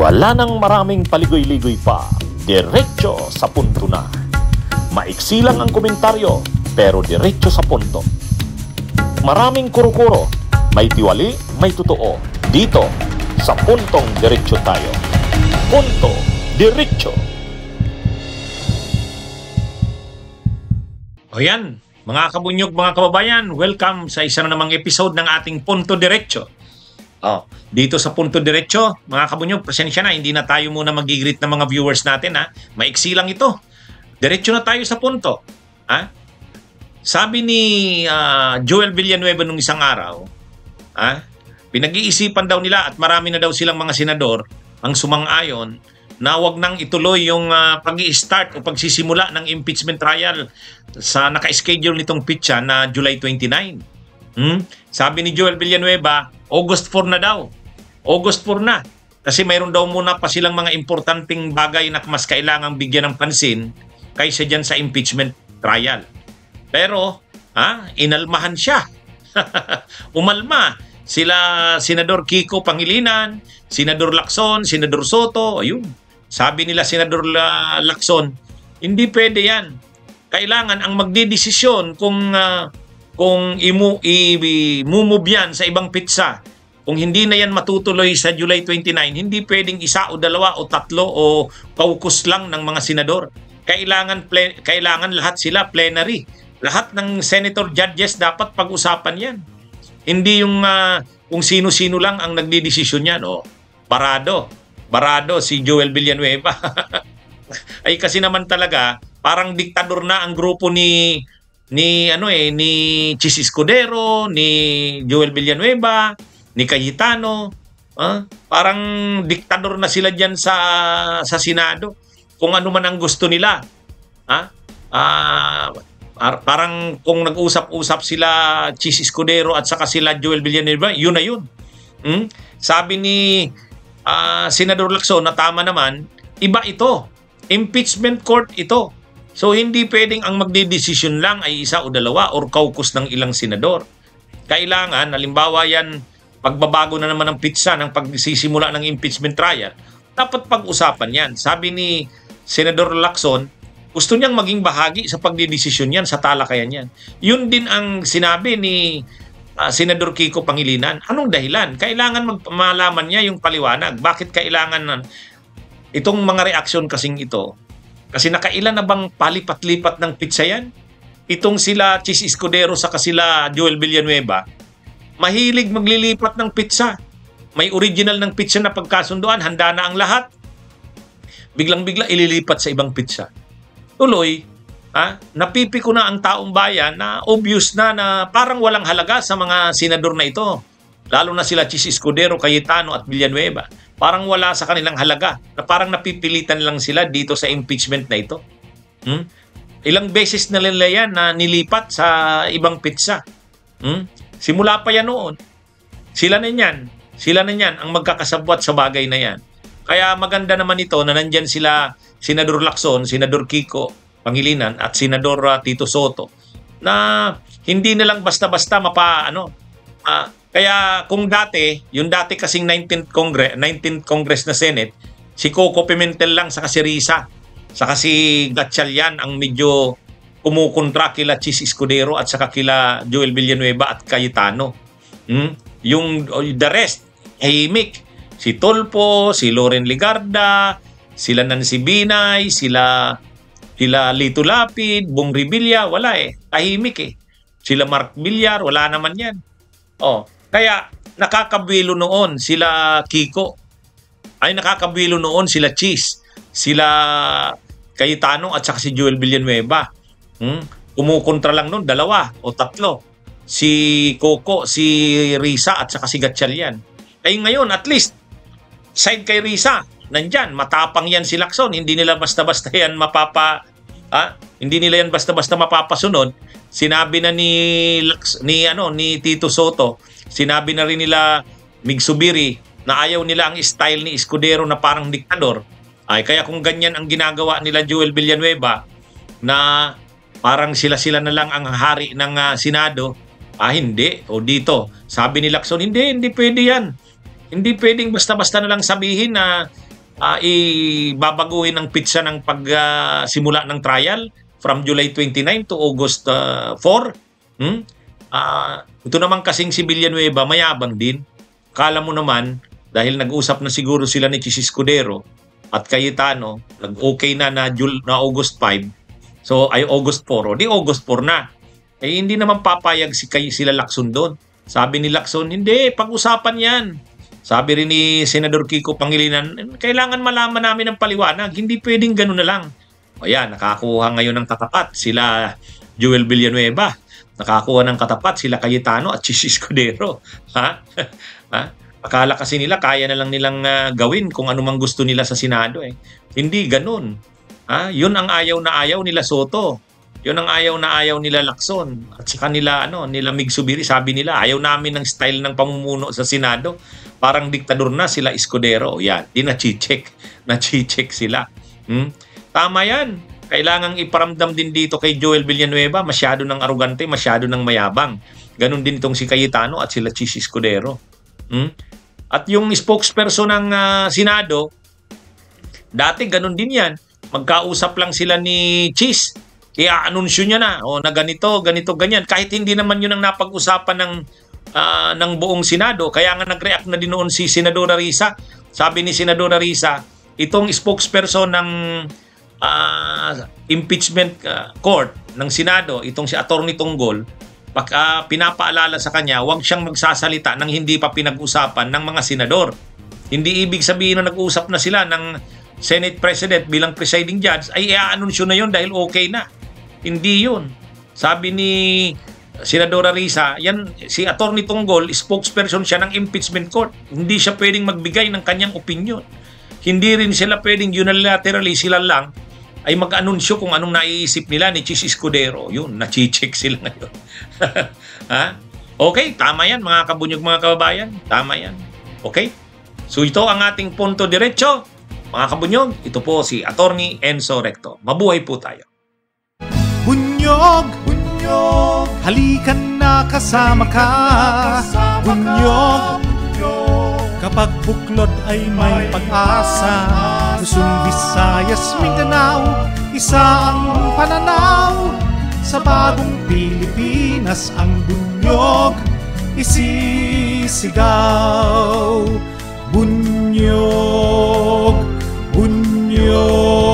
Wala nang maraming paligoy-ligoy pa, diretso sa punto na. Maiksi lang ang komentaryo, pero diretso sa punto. Maraming kuro-kuro, may tiwali, may totoo. Dito, sa Puntong Diretso tayo. Punto Diretso. O yan, mga kabunyog, mga kababayan, welcome sa isa na namang episode ng ating Punto Diretso. Dito sa Punto Diretso, mga kabunyog, pasensya na, hindi na tayo muna mag-greet ng mga viewers natin. Maiksi lang ito. Diretso na tayo sa punto. Sabi ni Joel Villanueva nung isang araw, pinag-iisipan daw nila at marami na daw silang mga senador ang sumang-ayon na wag nang ituloy yung pag-i-start o pagsisimula ng impeachment trial sa naka-schedule nitong pitsa na July 29. Sabi ni Joel Villanueva, August 4 na daw. August 4 na. Kasi mayroon daw muna pa silang mga importanteng bagay na mas kailangang bigyan ng pansin kaysa dyan sa impeachment trial. Pero, inalmahan siya. Umalma. Sila Senador Kiko Pangilinan, Senador Lacson, Senador Soto, ayun. Sabi nila Senador Lacson, hindi pwede yan. Kailangan ang magdidesisyon kung i-move yan sa ibang pitsa. Kung hindi na yan matutuloy sa July 29, hindi pwedeng isa o dalawa o tatlo o kaukus lang ng mga senador. Kailangan lahat sila plenary. Lahat ng senator judges dapat pag-usapan yan. Hindi yung kung sino-sino lang ang nagdidesisyon yan. Barado si Joel Villanueva. Ay kasi naman talaga parang diktador na ang grupo ni Chis Escudero, ni Joel Villanueva, ni Cayetano. Parang diktador na sila diyan sa Senado. Kung ano man ang gusto nila. Parang kung nag-usap-usap sila Chis Escudero at saka sila Joel Villanueva, yun na yun. Sabi ni Senador Lacson na tama naman, iba ito. Impeachment court ito. So hindi pwedeng ang magdidesisyon lang ay isa o dalawa or caucus ng ilang senador. Kailangan, halimbawa yan, pagbabago na naman ng pitsa ng pagsisimula ng impeachment trial, dapat pag-usapan yan. Sabi ni Senador Lacson, gusto niyang maging bahagi sa pagdidesisyon yan, sa talakayan yan. Yun din ang sinabi ni Senador Kiko Pangilinan. Anong dahilan? Kailangan malaman niya yung paliwanag. Bakit kailangan itong mga reaksyon kasing ito? Kasi nakailan na bang palipat-lipat ng pitsa yan? Itong sila Chis Escudero sa sila Joel Villanueva, mahilig maglilipat ng pitsa. May original ng pitsa na pagkasunduan, handa na ang lahat. Biglang-bigla ililipat sa ibang pitsa. Tuloy, napipiko na ang taong bayan na obvious na parang walang halaga sa mga senador na ito. Lalo na sila Chis Escudero, Cayetano at Villanueva. Parang wala sa kanilang halaga. Na parang napipilitan lang sila dito sa impeachment na ito. Ilang beses na nila yan na nilipat sa ibang pitsa. Simula pa yan noon. Sila na yan ang magkakasabwat sa bagay na yan. Kaya maganda naman ito na nandyan sila Senador Lacson, Senador Kiko Pangilinan at Senador Tito Soto na hindi na lang basta-basta kaya kung yung dati kasing 19th Congress na Senate, si Coco Pimentel lang saka si Risa, saka si Gatchalian ang medyo kumukontra kila Chis Escudero at saka kila Joel Villanueva at Cayetano. Yung the rest, tahimik. Si Tolpo, si Loren Legarda, sila Nancy Binay, sila Lito Lapid, Bong Revilla, wala tahimik Sila Mark Villar, wala naman yan. Kaya nakakabwilo noon sila Kiko. Nakakabwilo noon sila Chis, sila Cayetano at saka si Joel Villanueva. Kumukontra lang noon, dalawa o tatlo. Si Coco, si Risa at saka si Gatchalian. Ngayon, at least, side kay Risa, nandyan, matapang yan si Lacson. Hindi nila basta-basta yan mapapasunod. Sinabi na ni Tito Soto, sinabi na rin nila Migsubiri na ayaw nila ang style ni Escudero na parang diktador. Kaya kung ganyan ang ginagawa nila Joel Villanueva na parang sila na lang ang hari ng Senado, hindi. O dito, sabi ni Lacson, hindi pwede yan. Hindi pwedeng basta-basta na lang sabihin na ibabaguhin ang pitsa ng pagsimula ng trial from July 29 to August 4. Ito naman kasing si Villanueva, mayabang din. Kala mo naman, dahil nag-usap na siguro sila ni Chis Escudero at Cayetano, nag-okay na August 5, so ay August 4, o di August 4 na. Eh hindi naman papayag sila Lacson doon. Sabi ni Lacson, hindi, pag-usapan yan. Sabi rin ni Senador Kiko Pangilinan, kailangan malaman namin ng paliwanag, hindi pwedeng gano'n na lang. O yan, nakakuha ngayon ng katapat sila Joel Villanueva. Nakakuha ng katapat sila Cayetano at Chis Escudero. Akala kasi nila kaya na lang nilang gawin kung ano mang gusto nila sa Senado. Hindi ganun. Yun ang ayaw na ayaw nila Soto. Yun ang ayaw na ayaw nila Lacson. At saka nila Mig Subiri, sabi nila ayaw namin ng style ng pamumuno sa Senado. Parang diktador na sila Escudero. Yan, di na-check sila. Tama yan. Kailangang iparamdam din dito kay Joel Villanueva, masyado ng arugante, masyado ng mayabang. Ganon din itong si Cayetano at sila Chis Escudero. At yung spokesperson ng Senado, dati ganon din yan. Magkausap lang sila ni Chis. I-anunsyo niya na, na ganito, ganyan. Kahit hindi naman yun ang napag-usapan ng buong Senado. Kaya nga nag-react na din noon si Senadora Risa. Sabi ni Senadora Risa, itong spokesperson ng impeachment court ng Senado, itong si Attorney Tonggol, pinapaalala sa kanya, huwag siyang magsasalita nang hindi pa pinag-usapan ng mga senador. Hindi ibig sabihin na nag-usap na sila ng Senate President bilang presiding judge, ay i-anunsyo na yun dahil okay na. Hindi yun. Sabi ni Senadora Risa, yan, si Attorney Tonggol, spokesperson siya ng impeachment court. Hindi siya pwedeng magbigay ng kanyang opinion. Hindi rin sila pwedeng unilaterally sila lang ay mag-anunsyo kung anong naiisip nila ni Chis Escudero. Yun, nachicheck sila ngayon. Okay, tama yan mga kabunyog, mga kababayan. Tama yan. Okay? So ito ang ating punto diretso. Mga kabunyog, ito po si Attorney Enzo Recto. Mabuhay po tayo. Bunyog, bunyog, halikan na kasama ka. Bunyog, kapag buklod ay may pag-asa. Luzon, Visayas, Mindanao, isa ang pananaw. Sa bagong Pilipinas ang bunyog isisigaw. Bunyog, bunyog.